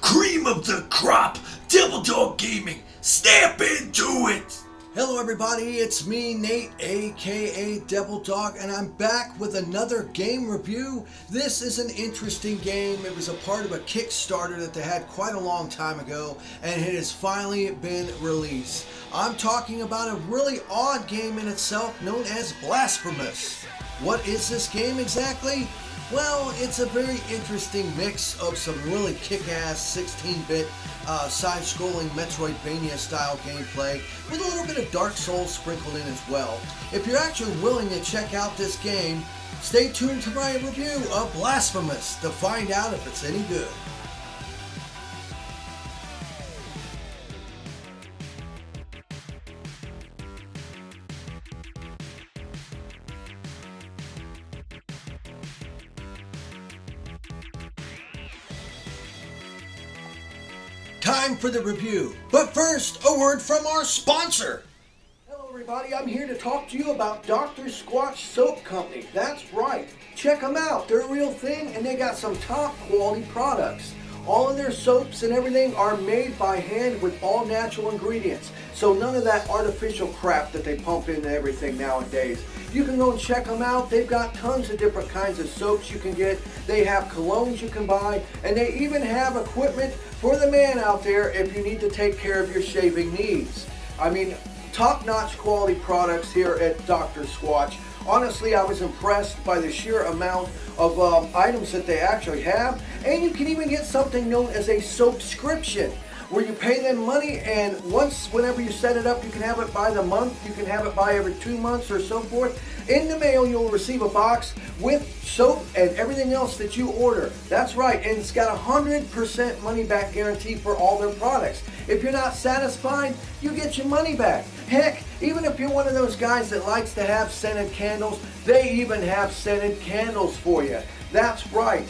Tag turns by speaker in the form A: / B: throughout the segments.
A: cream of the crop, Devil Dog Gaming. Step into it.
B: Hello everybody, it's me, Nate, aka Devil Dog, and I'm back with another game review. This is an interesting game. It was a part of a Kickstarter that they had quite a long time ago, and it has finally been released. I'm talking about a really odd game in itself known as Blasphemous. What is this game exactly? Well, it's a very interesting mix of some really kick-ass 16-bit side-scrolling Metroidvania style gameplay with a little bit of Dark Souls sprinkled in as well. If you're actually willing to check out this game, stay tuned to my review of Blasphemous to find out if it's any good. Time for the review, but first, a word from our sponsor. Hello everybody, I'm here to talk to you about Dr. Squatch Soap Company. That's right, check them out. They're a real thing and they got some top quality products. All of their soaps and everything are made by hand with all natural ingredients. So none of that artificial crap that they pump into everything nowadays. You can go and check them out. They've got tons of different kinds of soaps you can get. They have colognes you can buy, and they even have equipment for the man out there if you need to take care of your shaving needs. I mean, top-notch quality products here at Dr. Squatch. Honestly, I was impressed by the sheer amount of items that they actually have, and you can even get something known as a soapscription, where you pay them money, and whenever you set it up, you can have it by the month, you can have it by every 2 months or so forth. In the mail, you'll receive a box with soap and everything else that you order. That's right, and it's got a 100% money-back guarantee for all their products. If you're not satisfied, you get your money back. Heck, even if you're one of those guys that likes to have scented candles, they even have scented candles for you. That's right.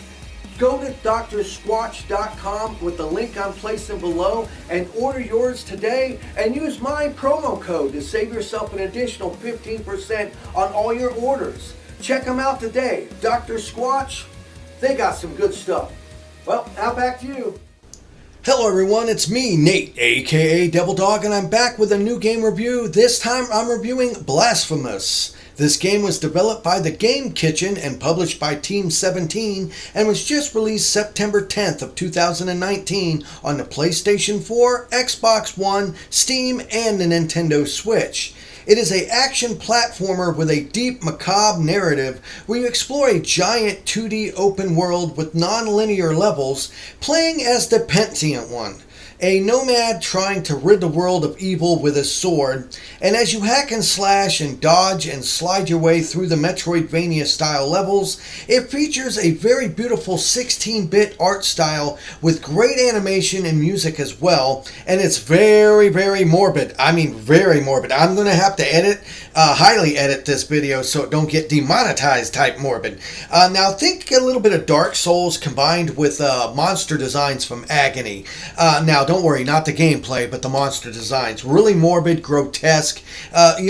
B: Go to drsquatch.com with the link I'm placing below and order yours today, and use my promo code to save yourself an additional 15% on all your orders. Check them out today. Dr. Squatch, they got some good stuff. Well, now back to you. Hello everyone, it's me, Nate, aka Devil Dog, and I'm back with a new game review. This time I'm reviewing Blasphemous. This game was developed by the Game Kitchen and published by Team 17 and was just released September 10th of 2019 on the PlayStation 4, Xbox One, Steam, and the Nintendo Switch. It is an action platformer with a deep, macabre narrative where you explore a giant 2D open world with non-linear levels, playing as the Pentient One, a nomad trying to rid the world of evil with a sword. And as you hack and slash and dodge and slide your way through the Metroidvania style levels, it features a very beautiful 16-bit art style with great animation and music as well, and it's very, very morbid. I mean, very morbid. I'm going to have to highly edit this video so it don't get demonetized type morbid. Now think a little bit of Dark Souls combined with monster designs from Agony. Now don't worry, not the gameplay, but the monster designs. Really morbid, grotesque. I'm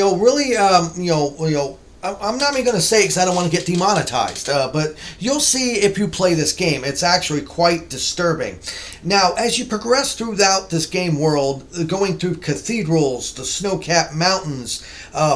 B: not even going to say it because I don't want to get demonetized, but you'll see if you play this game. It's actually quite disturbing. Now, as you progress throughout this game world, going through cathedrals, the snow-capped mountains,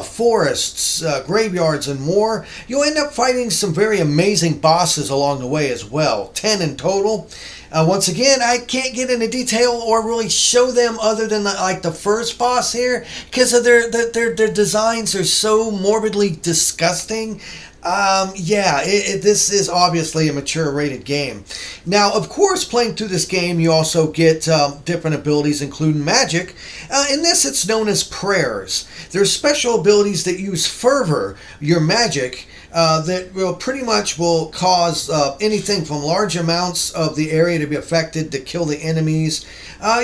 B: forests, graveyards, and more, you'll end up fighting some very amazing bosses along the way as well, 10 in total. Once again, I can't get into detail or really show them other than the first boss here, because of their designs are so morbidly disgusting. This is obviously a mature rated game. Now, of course, playing through this game, you also get different abilities, including magic. In this, it's known as prayers. There's special abilities that use fervor, your magic, that will pretty much cause anything from large amounts of the area to be affected to kill the enemies.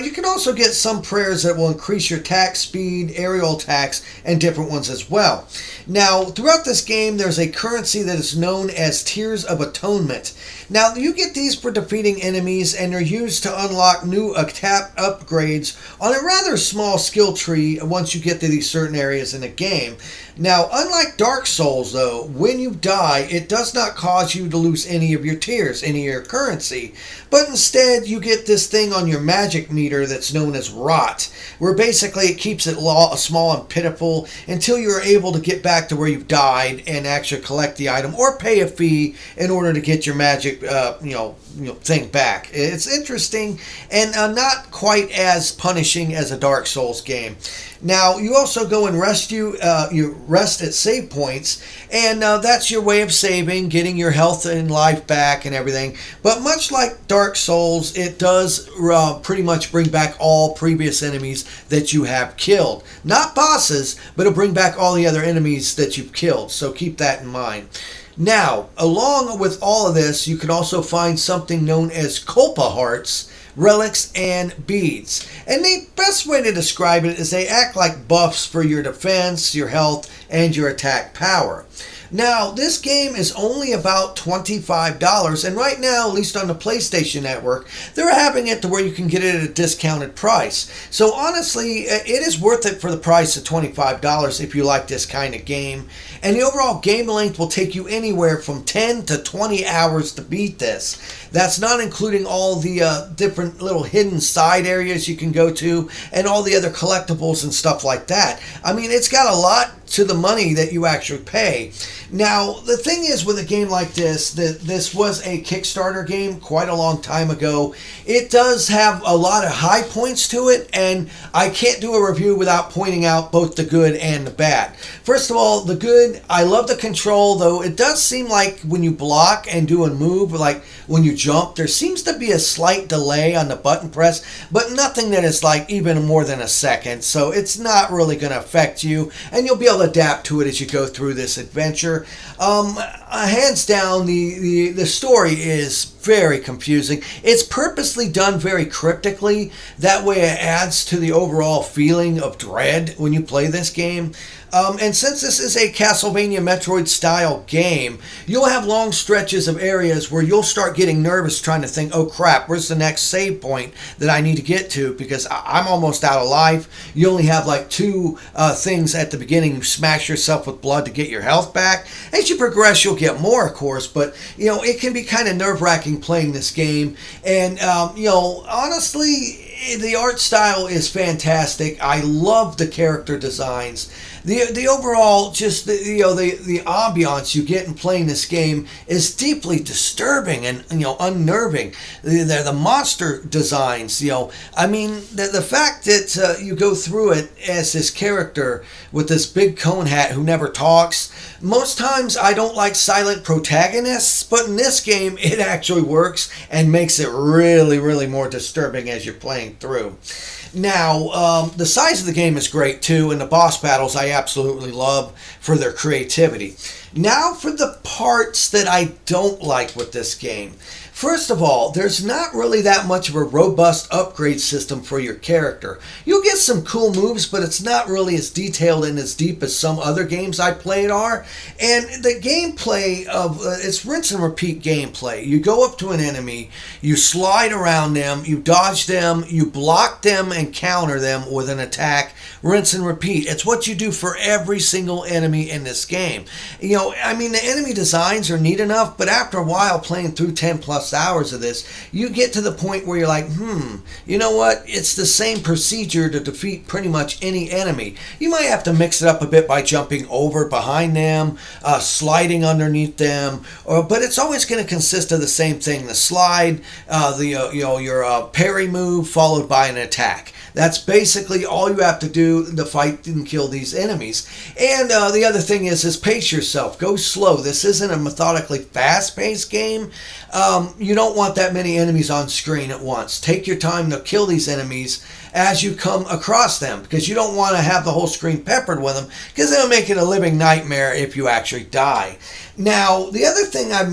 B: You can also get some prayers that will increase your attack speed, aerial attacks, and different ones as well. Now, throughout this game, there's a currency that is known as Tears of Atonement. Now, you get these for defeating enemies, and they're used to unlock new attack upgrades on a rather small skill tree once you get to these certain areas in the game. Now, unlike Dark Souls, though, when when you die, it does not cause you to lose any of your tears, any of your currency, but instead you get this thing on your magic meter that's known as rot, where basically it keeps it small and pitiful until you're able to get back to where you've died and actually collect the item or pay a fee in order to get your magic thing back. It's interesting and not quite as punishing as a Dark Souls game. Now, you also go and you rest at save points, and that's your way of saving, getting your health and life back and everything. But much like Dark Souls, it does pretty much bring back all previous enemies that you have killed. Not bosses, but it'll bring back all the other enemies that you've killed, so keep that in mind. Now, along with all of this, you can also find something known as Culpa Hearts, relics, and beads. And the best way to describe it is they act like buffs for your defense, your health, and your attack power. Now, this game is only about $25, and right now, at least on the PlayStation Network, they're having it to where you can get it at a discounted price. So honestly, it is worth it for the price of $25 if you like this kind of game. And the overall game length will take you anywhere from 10 to 20 hours to beat this. That's not including all the different little hidden side areas you can go to and all the other collectibles and stuff like that. I mean, it's got a lot to the money that you actually pay. Now, the thing is with a game like this, that this was a Kickstarter game quite a long time ago. It does have a lot of high points to it, and I can't do a review without pointing out both the good and the bad. First of all, the good, I love the control, though it does seem like when you block and do a move, like when you jump, there seems to be a slight delay on the button press, but nothing that is like even more than a second, so it's not really going to affect you, and you'll be able to adapt to it as you go through this adventure. Hands down, the story is very confusing. It's purposely done very cryptically. That way it adds to the overall feeling of dread when you play this game. And since this is a Castlevania Metroid style game, you'll have long stretches of areas where you'll start getting nervous trying to think, oh crap, where's the next save point that I need to get to, because I'm almost out of life. You only have like two things at the beginning. You smash yourself with blood to get your health back. As you progress, you'll get more, of course, but it can be kind of nerve-wracking playing this game. And honestly, the art style is fantastic. I love the character designs. The overall, just the ambiance you get in playing this game is deeply disturbing and unnerving. The monster designs, I mean the fact that you go through it as this character with this big cone hat who never talks. Most times I don't like silent protagonists, but in this game it actually works and makes it really, really more disturbing as you're playing through. Now, the size of the game is great too, and the boss battles I absolutely love for their creativity. Now for the parts that I don't like with this game. First of all, there's not really that much of a robust upgrade system for your character. You'll get some cool moves, but it's not really as detailed and as deep as some other games I played are. And the gameplay it's rinse and repeat gameplay. You go up to an enemy, you slide around them, you dodge them, you block them and counter them with an attack. Rinse and repeat. It's what you do for every single enemy in this game. I mean, the enemy designs are neat enough, but after a while playing through 10 plus hours of this, you get to the point where you're like, you know what? It's the same procedure to defeat pretty much any enemy. You might have to mix it up a bit by jumping over behind them, sliding underneath them, but it's always going to consist of the same thing: the slide, your parry move followed by an attack. That's basically all you have to do to fight and kill these enemies. And the other thing is pace yourself. Go slow. This isn't a methodically fast-paced game. You don't want that many enemies on screen at once. Take your time to kill these enemies as you come across them, because you don't want to have the whole screen peppered with them, because it'll make it a living nightmare if you actually die. Now, the other thing I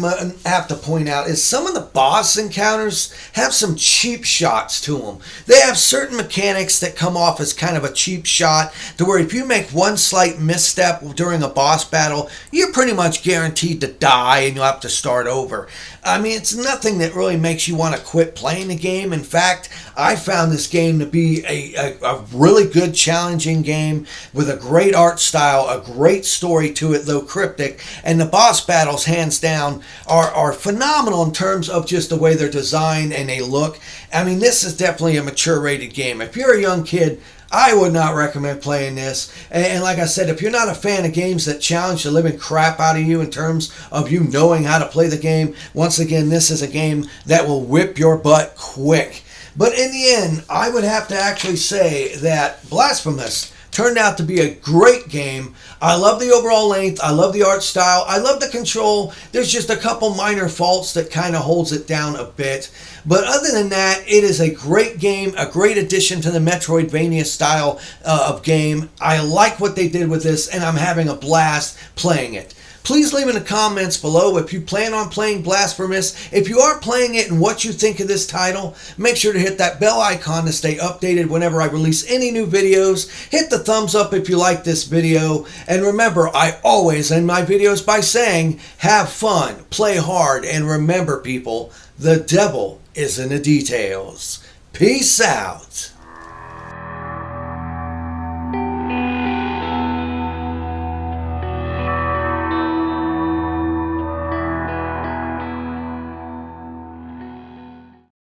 B: have to point out is some of the boss encounters have some cheap shots to them. They have certain mechanics that come off as kind of a cheap shot, to where if you make one slight misstep during a boss battle, you're pretty much guaranteed to die and you'll have to start over. I mean, it's nothing that really makes you want to quit playing the game. In fact, I found this game to be be a really good, challenging game with a great art style, a great story to it, though cryptic, and the boss battles, hands down, are phenomenal in terms of just the way they're designed and they look. I mean, this is definitely a mature rated game. If you're a young kid, I would not recommend playing this. And like I said, if you're not a fan of games that challenge the living crap out of you in terms of you knowing how to play the game, once again, this is a game that will whip your butt quick. But in the end, I would have to actually say that Blasphemous turned out to be a great game. I love the overall length. I love the art style. I love the control. There's just a couple minor faults that kind of holds it down a bit. But other than that, it is a great game, a great addition to the Metroidvania style of game. I like what they did with this, and I'm having a blast playing it. Please leave in the comments below if you plan on playing Blasphemous. If you are playing it and what you think of this title, make sure to hit that bell icon to stay updated whenever I release any new videos. Hit the thumbs up if you like this video. And remember, I always end my videos by saying, have fun, play hard, and remember people, the devil is in the details. Peace out.